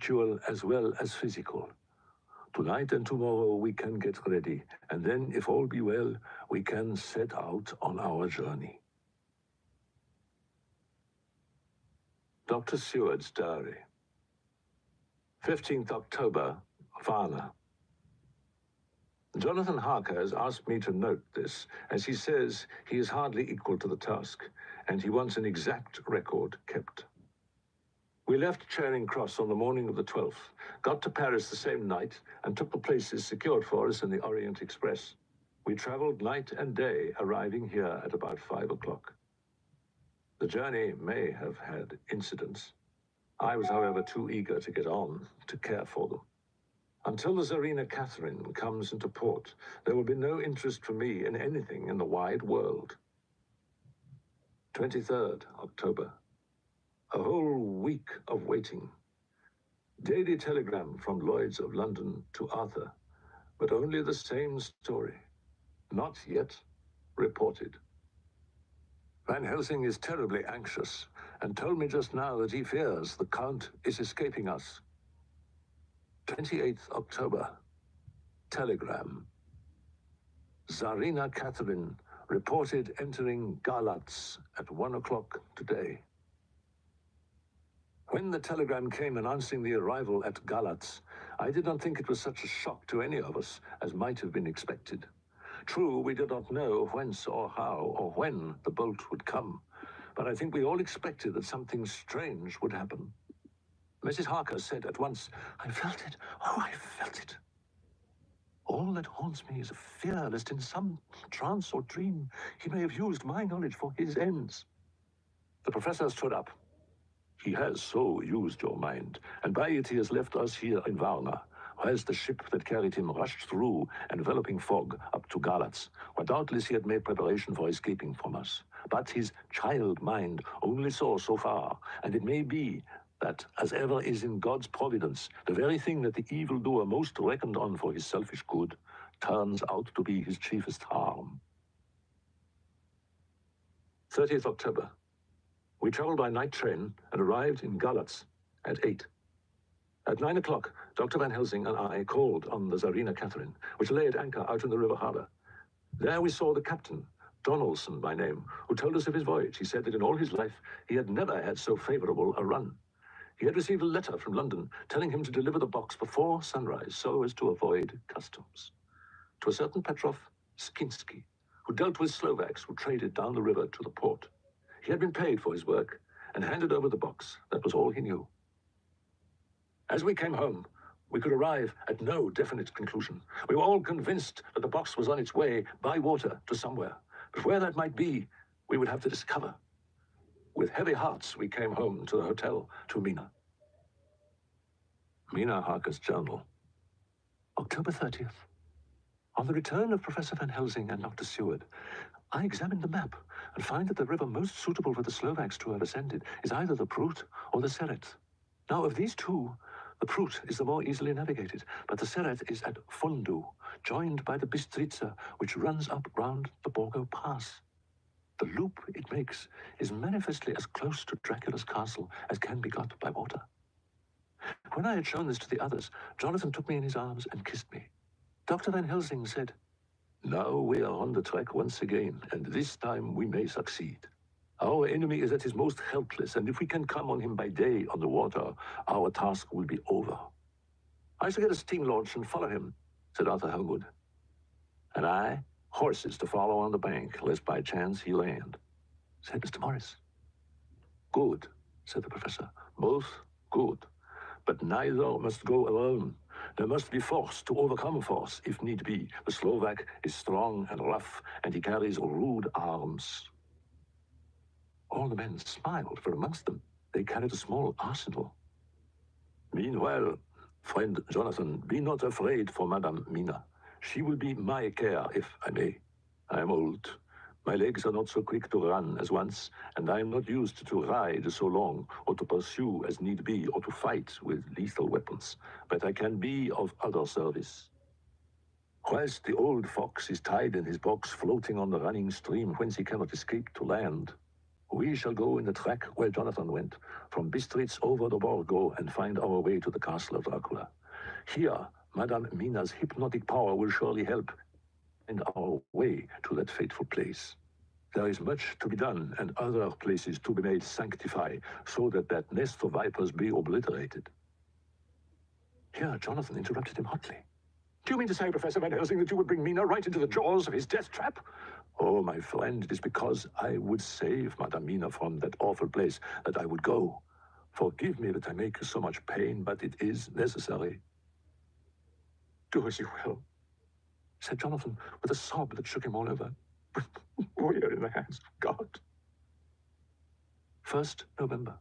spiritual as well as physical. Tonight and tomorrow we can get ready, and then, if all be well, we can set out on our journey. Dr. Seward's diary. 15th October, Varna. Jonathan Harker has asked me to note this, as he says he is hardly equal to the task, and he wants an exact record kept. We left Charing Cross on the morning of the 12th, got to Paris the same night, and took the places secured for us in the Orient Express. We traveled night and day, arriving here at about 5 o'clock. The journey may have had incidents. I was, however, too eager to get on to care for them. Until the Tsarina Catherine comes into port, there will be no interest for me in anything in the wide world. 23rd October. A whole week of waiting. Daily telegram from Lloyd's of London to Arthur, but only the same story. Not yet reported. Van Helsing is terribly anxious and told me just now that he fears the Count is escaping us. 28th October. Telegram. Tsarina Catherine reported entering Galatz at 1 o'clock today. When the telegram came announcing the arrival at Galatz, I did not think it was such a shock to any of us as might have been expected. True, we did not know whence or how or when the boat would come, but I think we all expected that something strange would happen. Mrs. Harker said at once, "I felt it. Oh, I felt it." All that haunts me is a fear lest in some trance or dream he may have used my knowledge for his ends. The professor stood up. He has so used your mind, and by it he has left us here in Varna, whilst the ship that carried him rushed through enveloping fog up to Galatz, where doubtless he had made preparation for escaping from us. But his child mind only saw so far, and it may be that, as ever is in God's providence, the very thing that the evildoer most reckoned on for his selfish good turns out to be his chiefest harm. 30th October. We traveled by night train and arrived in Galatz at 8. At 9 o'clock, Dr. Van Helsing and I called on the Tsarina Catherine, which lay at anchor out in the river harbor. There we saw the captain, Donaldson by name, who told us of his voyage. He said that in all his life he had never had so favorable a run. He had received a letter from London telling him to deliver the box before sunrise so as to avoid customs. To a certain Petrov Skinsky, who dealt with Slovaks who traded down the river to the port. He had been paid for his work and handed over the box. That was all he knew. As we came home, we could arrive at no definite conclusion. We were all convinced that the box was on its way by water to somewhere. But where that might be, we would have to discover. With heavy hearts, we came home to the hotel to Mina. Mina Harker's journal. October 30th. On the return of Professor Van Helsing and Dr. Seward, I examined the map and find that the river most suitable for the Slovaks to have ascended is either the Prut or the Seret. Now, of these two, the Prut is the more easily navigated, but the Seret is at Fondu, joined by the Bistritza, which runs up round the Borgo Pass. The loop it makes is manifestly as close to Dracula's castle as can be got by water. When I had shown this to the others, Jonathan took me in his arms and kissed me. Dr. Van Helsing said, "Now we are on the track once again, and this time we may succeed. Our enemy is at his most helpless, and if we can come on him by day on the water, our task will be over." "I shall get a steam launch and follow him," said Arthur Helmwood. "And I, horses to follow on the bank, lest by chance he land," said Mr. Morris. "Good," said the professor. "Both good. But neither must go alone. There must be force to overcome force, if need be. The Slovak is strong and rough, and he carries rude arms." All the men smiled, for amongst them they carried a small arsenal. "Meanwhile, friend Jonathan, be not afraid for Madame Mina. She will be my care, if I may. I am old. My legs are not so quick to run as once, and I am not used to ride so long, or to pursue as need be, or to fight with lethal weapons. But I can be of other service. Whilst the old fox is tied in his box floating on the running stream whence he cannot escape to land, We shall go in the track where Jonathan went. From Bistritz over the wall go and find our way to the castle of Dracula. Here, Madame Mina's hypnotic power will surely help find our way to that fateful place. There is much to be done and other places to be made sanctified, so that that nest of vipers be obliterated. Here, Jonathan interrupted him hotly. Do you mean to say, Professor Van Helsing, that you would bring Mina right into the jaws of his death trap? Oh, my friend, it is because I would save Madame Mina from that awful place that I would go. Forgive me that I make you so much pain, but it is necessary. Do as you will, said Jonathan with a sob that shook him all over. We are in the hands of God. 1st November.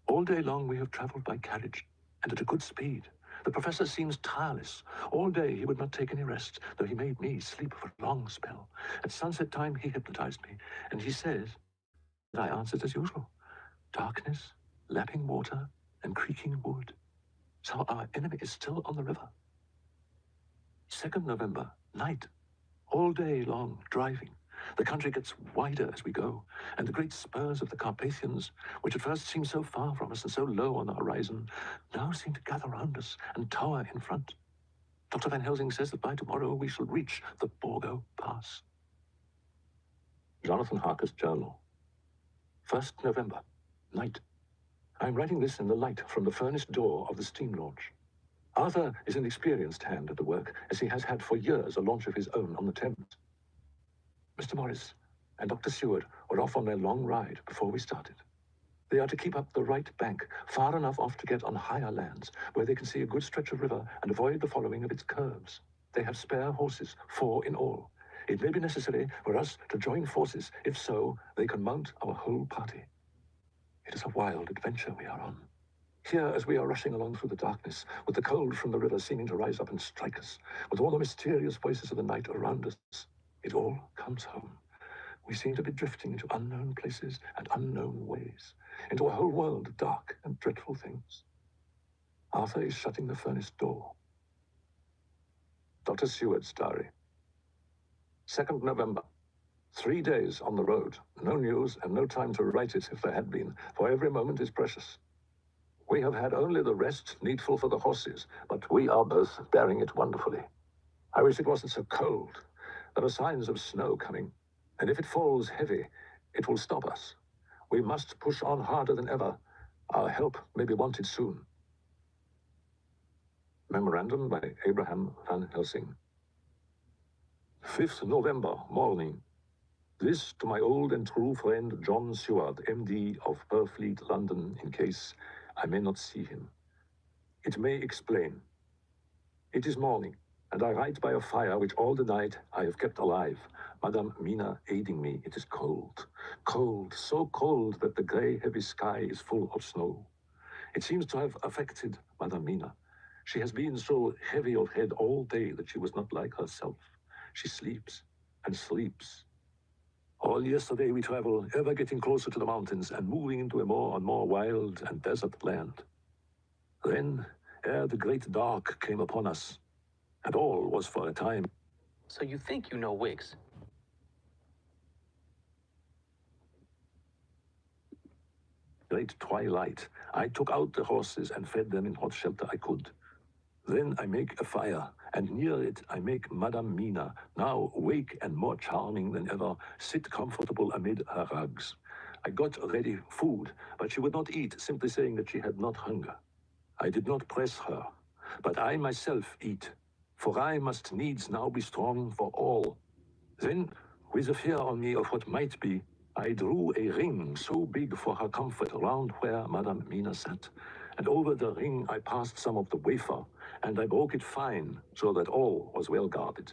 All day long we have traveled by carriage, and at a good speed. The professor seems tireless. All day he would not take any rest, though he made me sleep for a long spell. At sunset time he hypnotized me, and he says that I answered as usual. Darkness, lapping water, and creaking wood. So our enemy is still on the river. 2nd November, night. All day long, driving. The country gets wider as we go, and the great spurs of the Carpathians, which at first seemed so far from us and so low on the horizon, now seem to gather round us and tower in front. Dr. Van Helsing says that by tomorrow we shall reach the Borgo Pass. Jonathan Harker's journal. 1st November, night. I am writing this in the light from the furnished door of the steam launch. Arthur is an experienced hand at the work, as he has had for years a launch of his own on the Thames. Mr. Morris and Dr. Seward were off on their long ride before we started. They are to keep up the right bank, far enough off to get on higher lands, where they can see a good stretch of river and avoid the following of its curves. They have spare horses, 4 in all. It may be necessary for us to join forces. If so, they can mount our whole party. It is a wild adventure we are on. Here, as we are rushing along through the darkness, with the cold from the river seeming to rise up and strike us, with all the mysterious voices of the night around us, it all comes home. We seem to be drifting into unknown places and unknown ways, into a whole world of dark and dreadful things. Arthur is shutting the furnace door. Dr. Seward's diary. 2nd November. 3 days on the road. No news and no time to write it if there had been, for every moment is precious. We have had only the rest needful for the horses, but we are both bearing it wonderfully. I wish it wasn't so cold. There are signs of snow coming, and if it falls heavy, it will stop us. We must push on harder than ever. Our help may be wanted soon. Memorandum by Abraham Van Helsing. 5th November, morning. This to my old and true friend John Seward, MD of Purfleet, London, in case I may not see him. It may explain. It is morning, and I write by a fire which all the night I have kept alive, Madame Mina aiding me. It is cold, cold, so cold that the grey, heavy sky is full of snow. It seems to have affected Madame Mina. She has been so heavy of head all day that she was not like herself. She sleeps and sleeps. All yesterday we travel, ever getting closer to the mountains and moving into a more and more wild and desert land. Then, ere the great dark came upon us, and all was for a time. So you think you know Wiggs? Great twilight, I took out the horses and fed them in what shelter I could. Then I make a fire, and near it I make Madame Mina, now awake and more charming than ever, sit comfortable amid her rugs. I got ready food, but she would not eat, simply saying that she had not hunger. I did not press her, but I myself eat, for I must needs now be strong for all. Then, with a fear on me of what might be, I drew a ring so big for her comfort round where Madame Mina sat, and over the ring I passed some of the wafer, and I broke it fine, so that all was well guarded.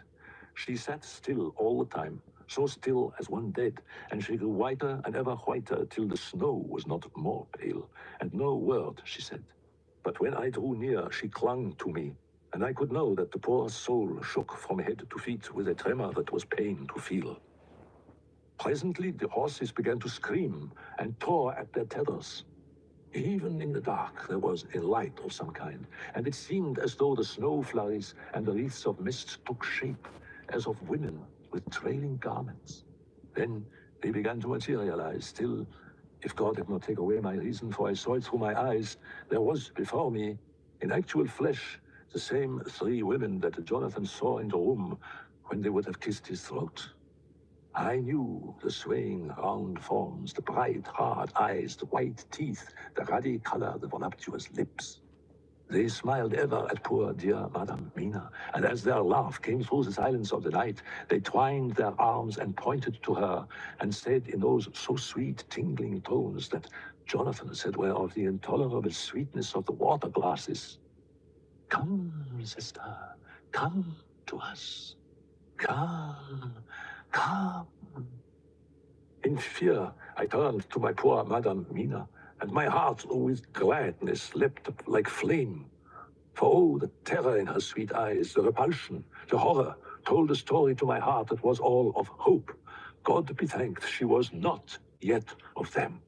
She sat still all the time, so still as one dead, and she grew whiter and ever whiter till the snow was not more pale, and no word she said. But when I drew near, she clung to me, and I could know that the poor soul shook from head to feet with a tremor that was pain to feel. Presently the horses began to scream and tore at their tethers. Even in the dark there was a light of some kind, and it seemed as though the snow flurries and the wreaths of mist took shape, as of women with trailing garments. Then They began to materialize. Still, if God did not take away my reason, for I saw it through my eyes, there was before me, in actual flesh, the same three women that Jonathan saw in the room when they would have kissed his throat. I knew the swaying round forms, the bright, hard eyes, the white teeth, the ruddy color, the voluptuous lips. They smiled ever at poor dear Madame Mina, and as their laugh came through the silence of the night, they twined their arms and pointed to her, and said in those so sweet, tingling tones that Jonathan said were of the intolerable sweetness of the water glasses, "Come, sister, come to us. Come, come." In fear, I turned to my poor Madame Mina, and my heart with gladness leapt like flame. For oh, the terror in her sweet eyes, the repulsion, the horror, told a story to my heart that was all of hope. God be thanked, she was not yet of them.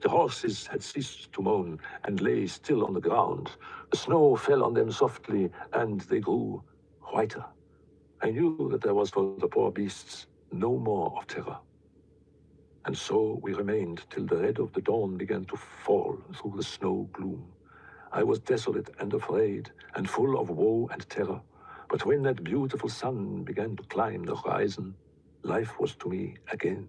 The horses had ceased to moan and lay still on the ground. The snow fell on them softly, and they grew whiter. I knew that there was for the poor beasts no more of terror. And so we remained till the red of the dawn began to fall through the snow gloom. I was desolate and afraid, and full of woe and terror. But when that beautiful sun began to climb the horizon, life was to me again.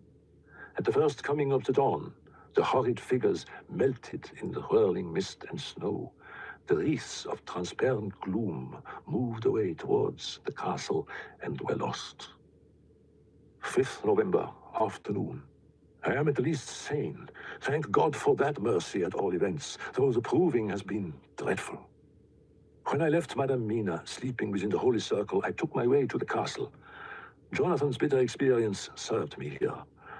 At the first coming of the dawn, the horrid figures melted in the whirling mist and snow. The wreaths of transparent gloom moved away towards the castle and were lost. 5th November, afternoon. I am at least sane. Thank God for that mercy at all events, though the proving has been dreadful. When I left Madame Mina sleeping within the holy circle, I took my way to the castle. Jonathan's bitter experience served me here.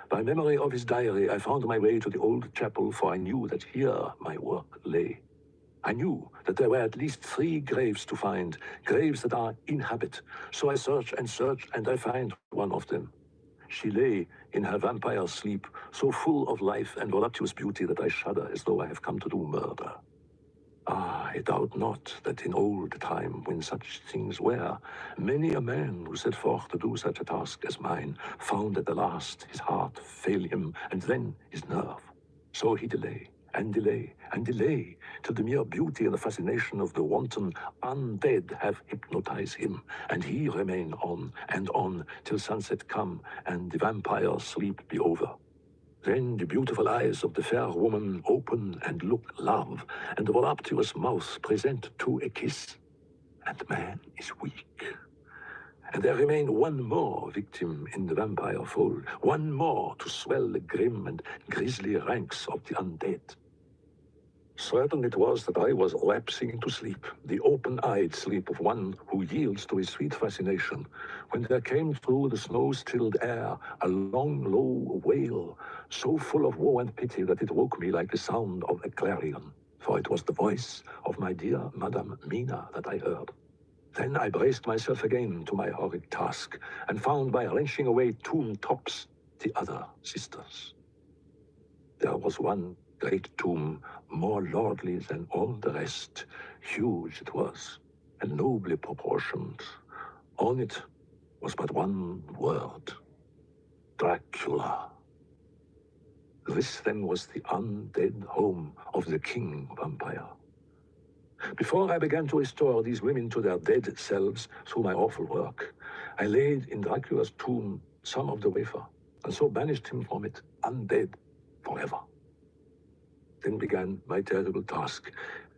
By memory of his diary, I found my way to the old chapel, for I knew that here my work lay. I knew that there were at least 3 graves to find, graves that are inhabit. So I search, and I find one of them. She lay in her vampire sleep, so full of life and voluptuous beauty that I shudder as though I have come to do murder. Ah, I doubt not that in old time, when such things were, many a man who set forth to do such a task as mine found at the last his heart fail him, and then his nerve. So he delay, and delay, and delay, till the mere beauty and the fascination of the wanton undead have hypnotized him, and he remain on, till sunset come, and the vampire sleep be over. Then the beautiful eyes of the fair woman open and look love, and the voluptuous mouth present to a kiss. And man is weak. And there remain one more victim in the vampire fold, one more to swell the grim and grisly ranks of the undead. Certain it was that I was lapsing into sleep, the open-eyed sleep of one who yields to his sweet fascination, when there came through the snow-stilled air a long, low wail, so full of woe and pity that it woke me like the sound of a clarion, for it was the voice of my dear Madame Mina that I heard. Then I braced myself again to my horrid task, and found by wrenching away tomb tops the other sisters. There was one great tomb, more lordly than all the rest. Huge it was, and nobly proportioned. On it was but one word: Dracula. This then was the undead home of the king vampire. Before I began to restore these women to their dead selves through my awful work, I laid in Dracula's tomb some of the wafer, and so banished him from it, undead forever. Then began my terrible task,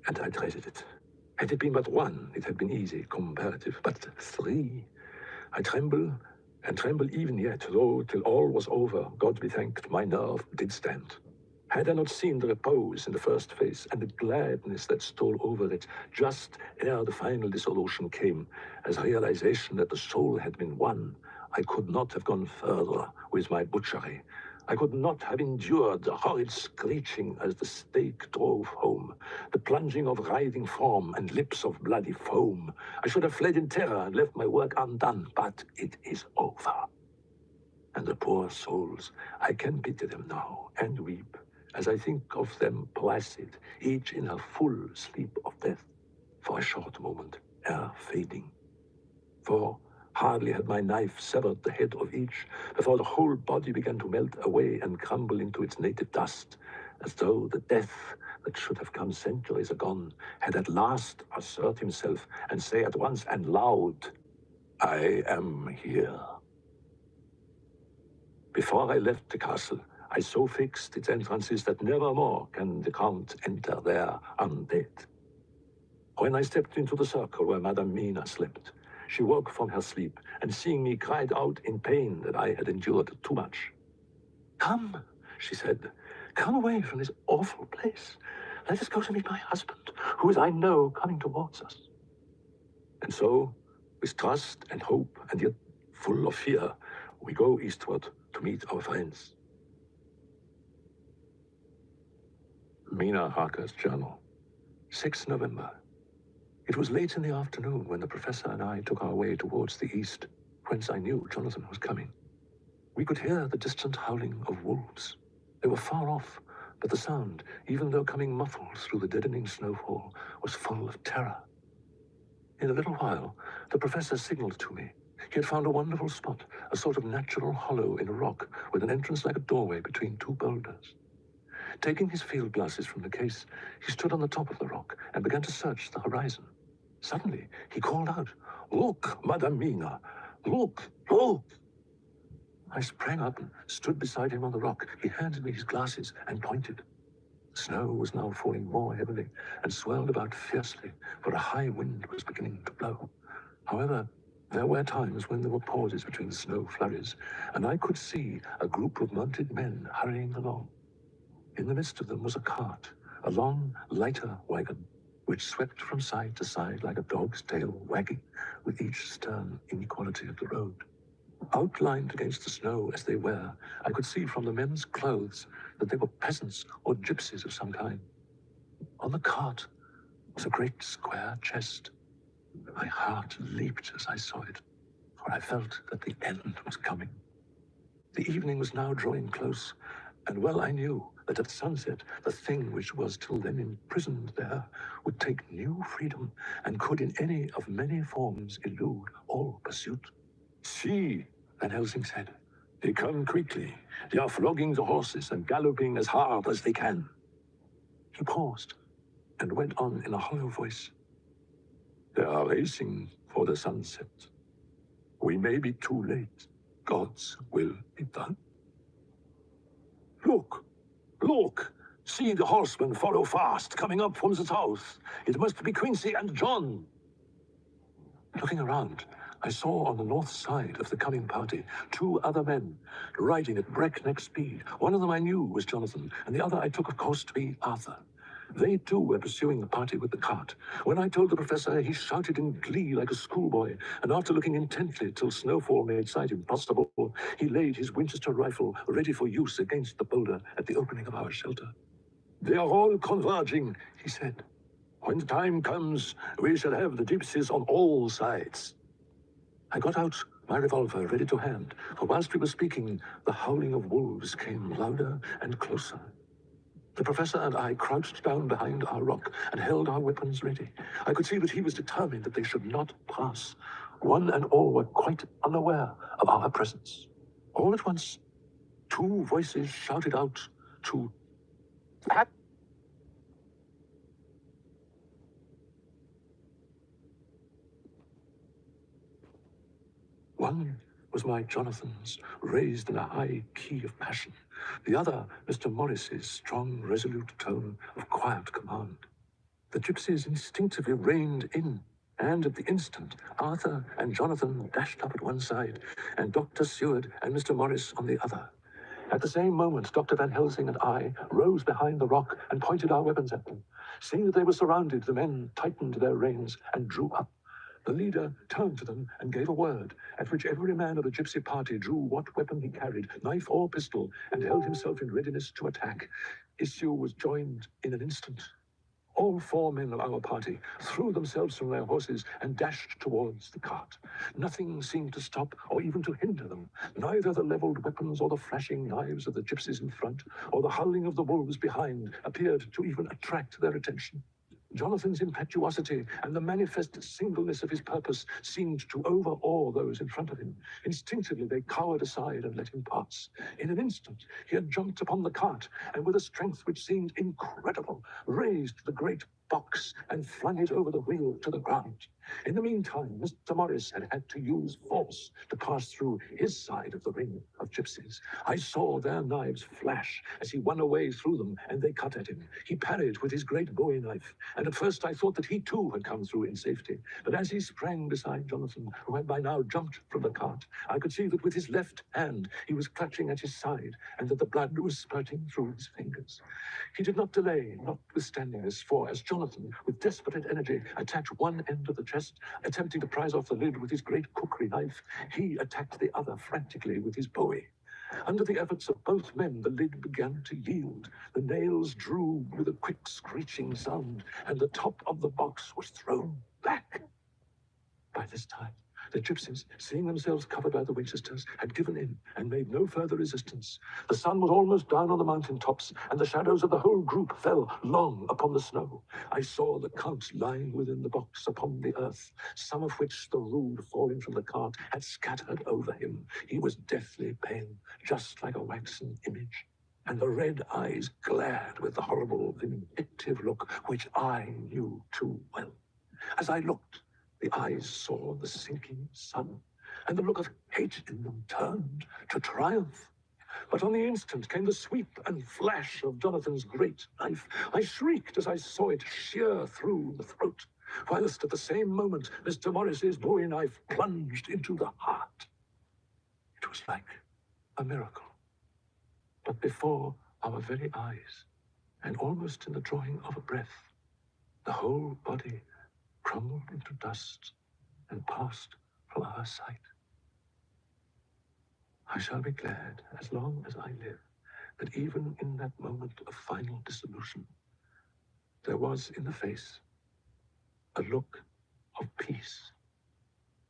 and I dreaded it. Had it been but one, it had been easy, comparative. But 3, I tremble, and tremble even yet, though till all was over, God be thanked, my nerve did stand. Had I not seen the repose in the first face, and the gladness that stole over it, just ere the final dissolution came, as realization that the soul had been won, I could not have gone further with my butchery. I could not have endured the horrid screeching as the stake drove home, the plunging of writhing form and lips of bloody foam. I should have fled in terror and left my work undone, but it is over. And the poor souls, I can pity them now and weep, as I think of them placid, each in her full sleep of death, for a short moment ere fading. For Hardly had my knife severed the head of each before the whole body began to melt away and crumble into its native dust, as though the death that should have come centuries agone had at last assert himself and say at once and loud, "I am here." Before I left the castle, I so fixed its entrances that nevermore can the Count enter there undead. When I stepped into the circle where Madame Mina slept, she woke from her sleep and seeing me cried out in pain that I had endured too much. "Come," she said, "come away from this awful place. Let us go to meet my husband, who is, I know, coming towards us." And so, with trust and hope and yet full of fear, we go eastward to meet our friends. Mina Harker's journal, 6 November. It was late in the afternoon when the professor and I took our way towards the east, whence I knew Jonathan was coming. We could hear the distant howling of wolves. They were far off, but the sound, even though coming muffled through the deadening snowfall, was full of terror. In a little while, the professor signaled to me. He had found a wonderful spot, a sort of natural hollow in a rock, with an entrance like a doorway between two boulders. Taking his field glasses from the case, he stood on the top of the rock and began to search the horizon. Suddenly, he called out, "Look, Madame Mina! Look! Look!" I sprang up and stood beside him on the rock. He handed me his glasses and pointed. The snow was now falling more heavily and swirled about fiercely, for a high wind was beginning to blow. However, there were times when there were pauses between the snow flurries, and I could see a group of mounted men hurrying along. In the midst of them was a cart, a long, lighter wagon, which swept from side to side like a dog's tail wagging with each stern inequality of the road. Outlined against the snow as they were, I could see from the men's clothes that they were peasants or gypsies of some kind. On the cart was a great square chest. My heart leaped as I saw it, for I felt that the end was coming. The evening was now drawing close, and well I knew that at sunset the thing which was till then imprisoned there would take new freedom and could in any of many forms elude all pursuit. "See," Van Helsing said, "they come quickly. They are flogging the horses and galloping as hard as they can." He paused and went on in a hollow voice. "They are racing for the sunset. We may be too late. God's will be done." "Look! Look! See the horsemen follow fast, coming up from the south. It must be Quincy and John." Looking around, I saw on the north side of the coming party 2 other men, riding at breakneck speed. One of them I knew was Jonathan, and the other I took, of course, to be Arthur. They, too, were pursuing the party with the cart. When I told the professor, he shouted in glee like a schoolboy, and after looking intently till snowfall made sight impossible, he laid his Winchester rifle ready for use against the boulder at the opening of our shelter. "They are all converging," he said. "When the time comes, we shall have the gypsies on all sides." I got out my revolver ready to hand, for whilst we were speaking, the howling of wolves came louder and closer. The professor and I crouched down behind our rock and held our weapons ready. I could see that he was determined that they should not pass. One and all were quite unaware of our presence. All at once, 2 voices shouted out to "Pat!" One was my Jonathan's, raised in a high key of passion. The other, Mr. Morris's strong, resolute tone of quiet command. The gypsies instinctively reined in, and at the instant, Arthur and Jonathan dashed up at one side, and Dr. Seward and Mr. Morris on the other. At the same moment, Dr. Van Helsing and I rose behind the rock and pointed our weapons at them. Seeing that they were surrounded, the men tightened their reins and drew up. The leader turned to them and gave a word, at which every man of the gypsy party drew what weapon he carried, knife or pistol, and held himself in readiness to attack. Issue was joined in an instant. All 4 men of our party threw themselves from their horses and dashed towards the cart. Nothing seemed to stop or even to hinder them, neither the leveled weapons or the flashing knives of the gypsies in front, or the howling of the wolves behind appeared to even attract their attention. Jonathan's impetuosity and the manifest singleness of his purpose seemed to overawe those in front of him. Instinctively, they cowered aside and let him pass. In an instant, he had jumped upon the cart, and with a strength which seemed incredible, raised the great box and flung it over the wheel to the ground. In the meantime, Mr. Morris had had to use force to pass through his side of the ring of gypsies. I saw their knives flash as he won a way through them, and they cut at him. He parried with his great bowie knife, and at first I thought that he too had come through in safety. But as he sprang beside Jonathan, who had by now jumped from the cart, I could see that with his left hand he was clutching at his side, and that the blood was spurting through his fingers. He did not delay, notwithstanding this, for as Jonathan, with desperate energy, attacked one end of the chest, attempting to prise off the lid with his great cookery knife, he attacked the other frantically with his bowie. Under the efforts of both men, the lid began to yield. The nails drew with a quick screeching sound, and the top of the box was thrown back. By this time, the gypsies, seeing themselves covered by the Winchesters, had given in and made no further resistance. The sun was almost down on the mountain tops, and the shadows of the whole group fell long upon the snow. I saw the Count lying within the box upon the earth, some of which the rude falling from the cart had scattered over him. He was deathly pale, just like a waxen image, and the red eyes glared with the horrible, vindictive look which I knew too well. As I looked, the eyes saw the sinking sun, and the look of hate in them turned to triumph. But on the instant came the sweep and flash of Jonathan's great knife. I shrieked as I saw it shear through the throat, whilst at the same moment Mr. Morris's bowie knife plunged into the heart. It was like a miracle. But before our very eyes, and almost in the drawing of a breath, the whole body crumbled into dust and passed from our sight. I shall be glad, as long as I live, that even in that moment of final dissolution, there was in the face a look of peace,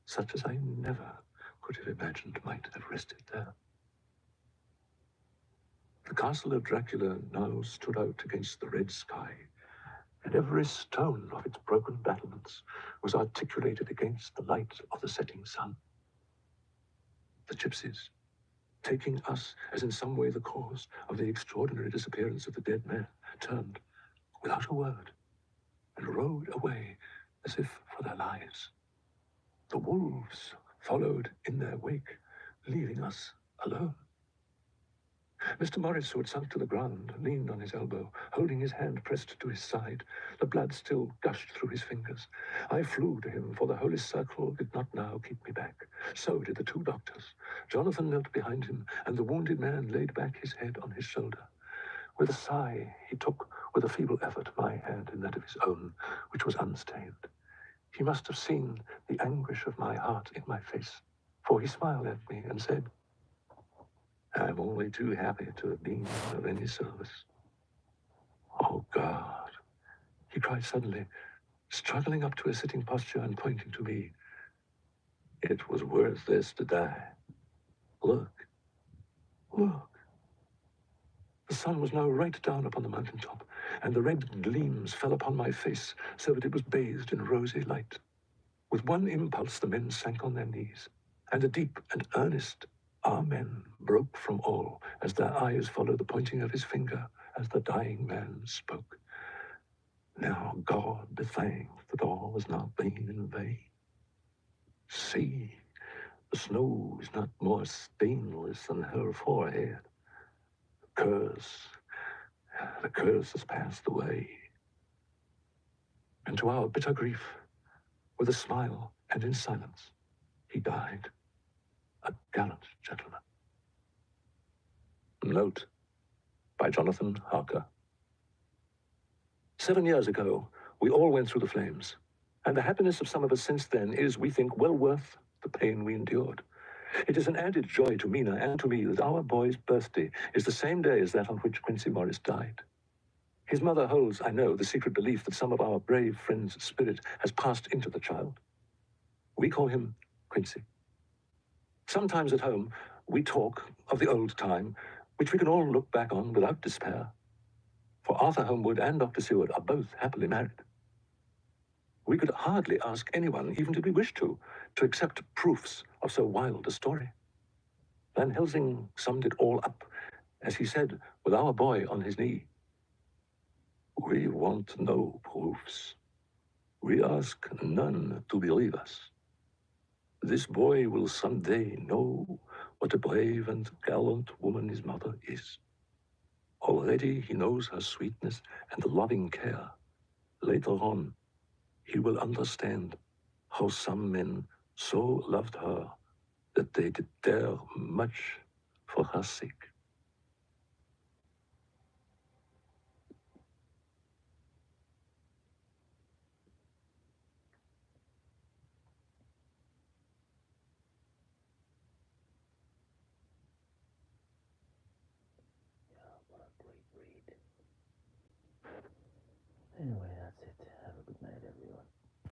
such as I never could have imagined might have rested there. The castle of Dracula now stood out against the red sky, and every stone of its broken battlements was articulated against the light of the setting sun. The gypsies, taking us as in some way the cause of the extraordinary disappearance of the dead man, turned without a word and rode away as if for their lives. The wolves followed in their wake, leaving us alone. Mr. Morris, who had sunk to the ground, leaned on his elbow, holding his hand pressed to his side. The blood still gushed through his fingers. I flew to him, for the holy circle did not now keep me back. So did the two doctors. Jonathan knelt behind him, and the wounded man laid back his head on his shoulder. With a sigh, he took, with a feeble effort, my hand in that of his own, which was unstained. He must have seen the anguish of my heart in my face, for he smiled at me and said, "I'm only too happy to have been of any service." Oh, God, he cried suddenly, struggling up to a sitting posture and pointing to me. "It was worth this to die. Look, look." The sun was now right down upon the mountain top, and the red gleams fell upon my face so that it was bathed in rosy light. With one impulse, the men sank on their knees, and a deep and earnest amen broke from all as their eyes followed the pointing of his finger as the dying man spoke. Now God be thanked that all has not been in vain. See, the snow is not more stainless than her forehead. The curse has passed away. And to our bitter grief, with a smile and in silence, he died, a gallant gentleman. Note by Jonathan Harker. 7 years ago, we all went through the flames, and the happiness of some of us since then is, we think, well worth the pain we endured. It is an added joy to Mina and to me that our boy's birthday is the same day as that on which Quincy Morris died. His mother holds, I know, the secret belief that some of our brave friend's spirit has passed into the child. We call him Quincy. Sometimes at home, we talk of the old time, which we can all look back on without despair. For Arthur Holmwood and Dr. Seward are both happily married. We could hardly ask anyone, even did we wish to accept proofs of so wild a story. Van Helsing summed it all up, as he said, with our boy on his knee. We want no proofs. We ask none to believe us. This boy will someday know what a brave and gallant woman his mother is. Already he knows her sweetness and loving care. Later on, he will understand how some men so loved her that they did dare much for her sake. Yeah, what a great read. Anyway,